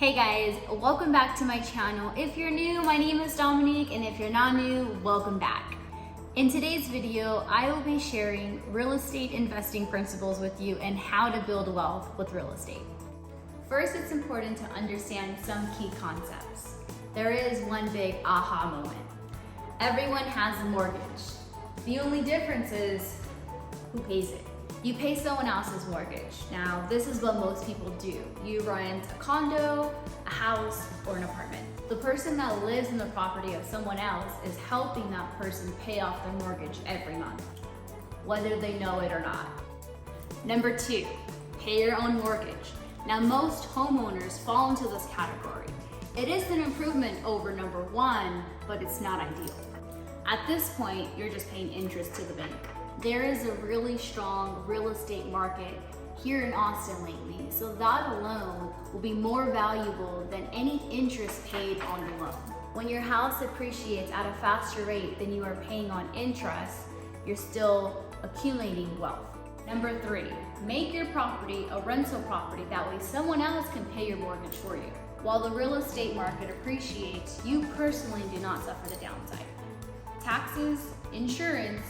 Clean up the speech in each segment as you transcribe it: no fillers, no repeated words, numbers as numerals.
Hey guys, welcome back to my channel. If you're new, my name is Dominique, and if you're not new, welcome back. In today's video, I will be sharing real estate investing principles with you and how to build wealth with real estate. First, it's important to understand some key concepts. There is one big aha moment. Everyone has a mortgage. The only difference is who pays it. You pay someone else's mortgage. Now, this is what most people do. You rent a condo, a house, or an apartment. The person that lives in the property of someone else is helping that person pay off their mortgage every month, whether they know it or not. Number two, pay your own mortgage. Now, most homeowners fall into this category. It is an improvement over number one, but it's not ideal. At this point, you're just paying interest to the bank. There is a really strong real estate market here in Austin lately, so that alone will be more valuable than any interest paid on the loan. When your house appreciates at a faster rate than you are paying on interest, you're still accumulating wealth. Number three, make your property a rental property. That way someone else can pay your mortgage for you. While the real estate market appreciates, you personally do not suffer the downside. Taxes, insurance,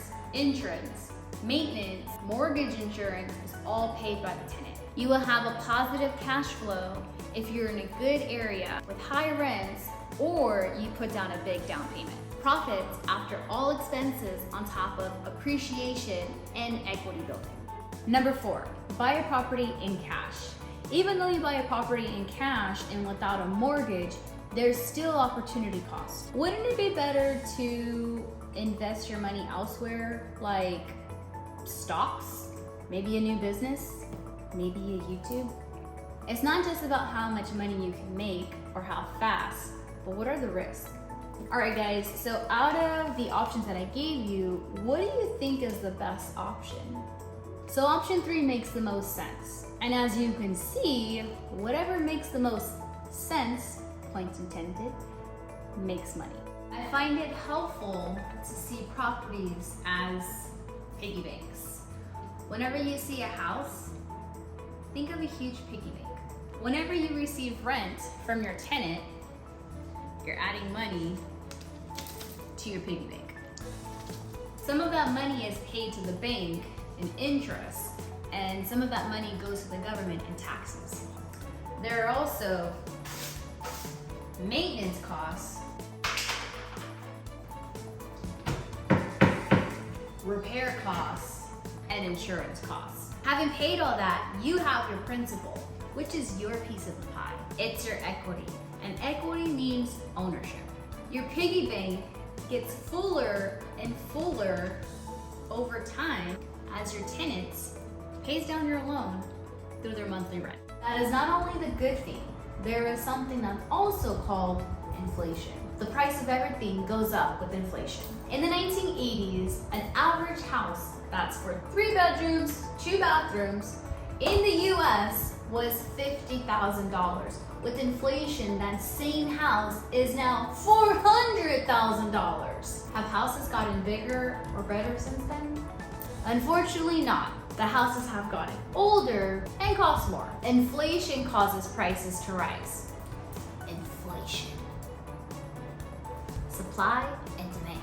maintenance, mortgage insurance is all paid by the tenant. You will have a positive cash flow if you're in a good area with high rents or you put down a big down payment. Profits after all expenses on top of appreciation and equity building. Number four, buy a property in cash. Even though you buy a property in cash and without a mortgage, there's still opportunity cost. Wouldn't it be better to invest your money elsewhere, like stocks, maybe a new business, maybe a YouTube? It's not just about how much money you can make or how fast, but what are the risks? All right guys, so out of the options that I gave you, what do you think is the best option? So option three makes the most sense. And as you can see, whatever makes the most sense, point intended, makes money. I find it helpful to see properties as piggy banks. Whenever you see a house, think of a huge piggy bank. Whenever you receive rent from your tenant, you're adding money to your piggy bank. Some of that money is paid to the bank in interest, and some of that money goes to the government in taxes. There are also maintenance costs, repair costs, and insurance costs. Having paid all that, you have your principal, which is your piece of the pie. It's your equity, and equity means ownership. Your piggy bank gets fuller and fuller over time as your tenants pays down your loan through their monthly rent. That is not only the good thing, there is something that's also called inflation. The price of everything goes up with inflation. In the 1980s, an average house that's for 3 bedrooms, 2 bathrooms in the US was $50,000. With inflation, that same house is now $400,000. Have houses gotten bigger or better since then? Unfortunately not. The houses have gotten older and cost more. Inflation causes prices to rise. Inflation. Supply and demand.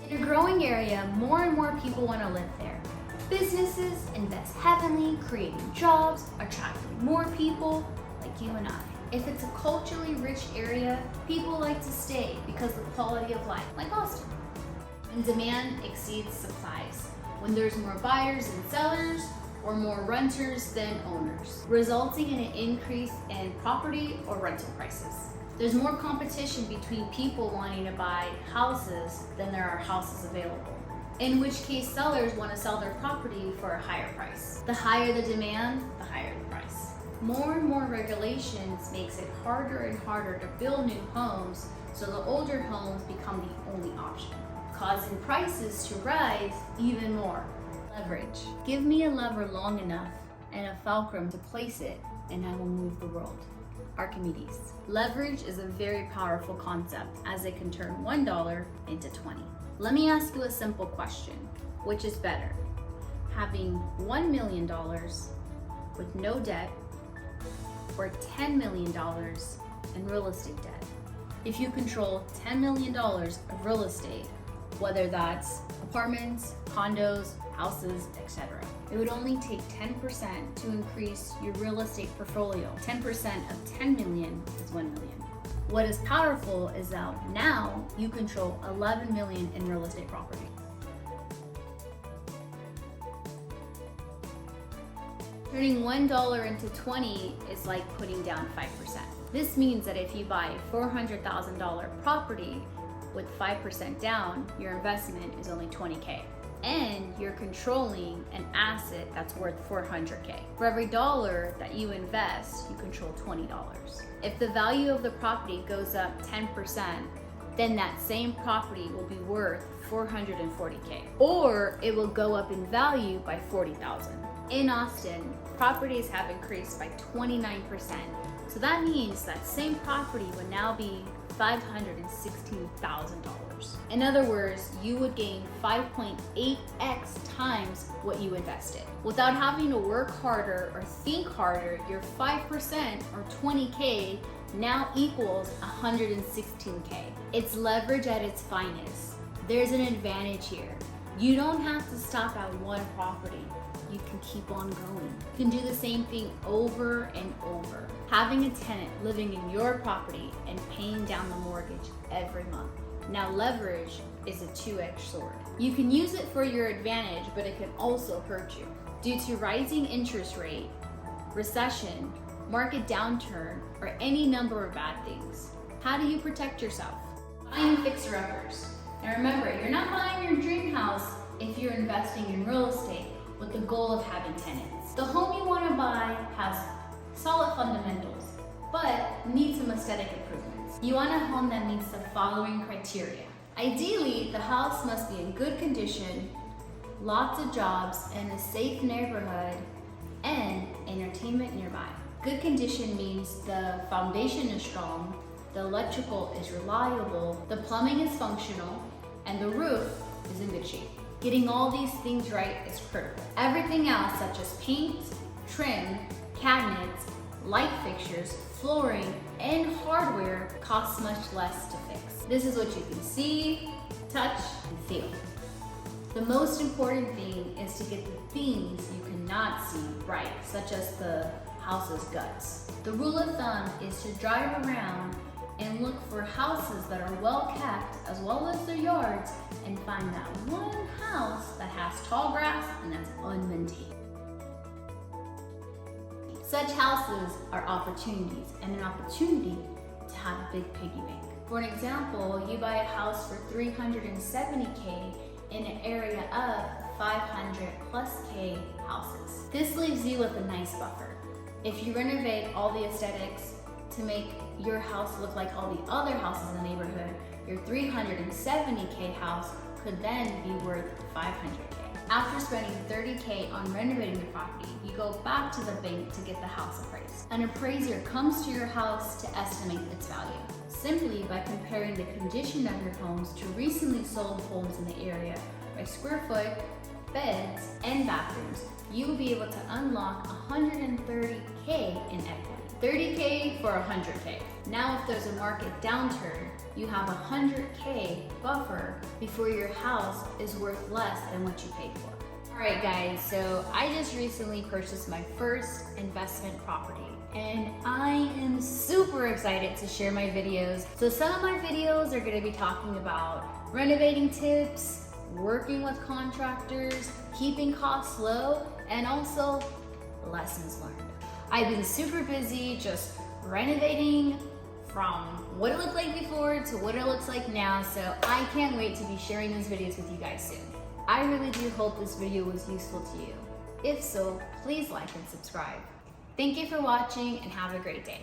In a growing area, more and more people want to live there. Businesses invest heavily, creating jobs, attracting more people like you and I. If it's a culturally rich area, people like to stay because of the quality of life, like Austin. And demand exceeds supplies. When there's more buyers than sellers, or more renters than owners, resulting in an increase in property or rental prices. There's more competition between people wanting to buy houses than there are houses available, in which case sellers want to sell their property for a higher price. The higher the demand, the higher the price. More and more regulations makes it harder and harder to build new homes, so the older homes become the only option, causing prices to rise even more. Leverage. Give me a lever long enough and a fulcrum to place it, and I will move the world. Archimedes. Leverage is a very powerful concept as it can turn $1 into 20. Let me ask you a simple question. Which is better? Having $1 million with no debt or $10 million in real estate debt. If you control $10 million of real estate, whether that's apartments, condos, houses, etc., it would only take 10% to increase your real estate portfolio. 10% of 10 million is 1 million. What is powerful is that now you control 11 million in real estate property. Turning $1 into 20 is like putting down 5%. This means that if you buy a $400,000 property with 5% down, your investment is only 20K. And you're controlling an asset that's worth 400K. For every dollar that you invest, you control $20. If the value of the property goes up 10%, then that same property will be worth 440K. Or it will go up in value by 40,000. In Austin, properties have increased by 29%. So that means that same property would now be $516,000. In other words, you would gain 5.8x times what you invested. Without having to work harder or think harder, your 5% or 20K now equals 116K. It's leverage at its finest. There's an advantage here. You don't have to stop at one property. You can keep on going. You can do the same thing over and over. Having a tenant living in your property and paying down the mortgage every month. Now leverage is a two-edged sword. You can use it for your advantage, but it can also hurt you. Due to rising interest rate, recession, market downturn, or any number of bad things. How do you protect yourself? Buying fixer-uppers. Now remember, you're not buying your dream house if you're investing in real estate with the goal of having tenants. The home you want to buy has solid fundamentals, but needs some aesthetic improvements. You want a home that meets the following criteria. Ideally, the house must be in good condition, lots of jobs, in a safe neighborhood, and entertainment nearby. Good condition means the foundation is strong, the electrical is reliable, the plumbing is functional, and the roof is in good shape. Getting all these things right is critical. Everything else, such as paint, trim, cabinets, light fixtures, flooring, and hardware, costs much less to fix. This is what you can see, touch, and feel. The most important thing is to get the things you cannot see right, such as the house's guts. The rule of thumb is to drive around and look for houses that are well kept, as well as their yards, and find that one house that has tall grass and that's unmaintained. Such houses are opportunities, and an opportunity to have a big piggy bank. For an example, you buy a house for 370K in an area of 500 plus K houses. This leaves you with a nice buffer. If you renovate all the aesthetics to make your house look like all the other houses in the neighborhood, your 370K house could then be worth 500K. After spending 30K on renovating the property, you go back to the bank to get the house appraised. An appraiser comes to your house to estimate its value, simply by comparing the condition of your homes to recently sold homes in the area by square foot, beds, and bathrooms. You will be able to unlock 130K in equity. 30K for 100K. Now if there's a market downturn, you have 100K buffer before your house is worth less than what you paid for. Alright guys, so I just recently purchased my first investment property and I am super excited to share my videos. So some of my videos are going to be talking about renovating tips, working with contractors, keeping costs low, and also lessons learned. I've been super busy just renovating from what it looked like before to what it looks like now, so I can't wait to be sharing these videos with you guys soon. I really do hope this video was useful to you. If so, please like and subscribe. Thank you for watching and have a great day.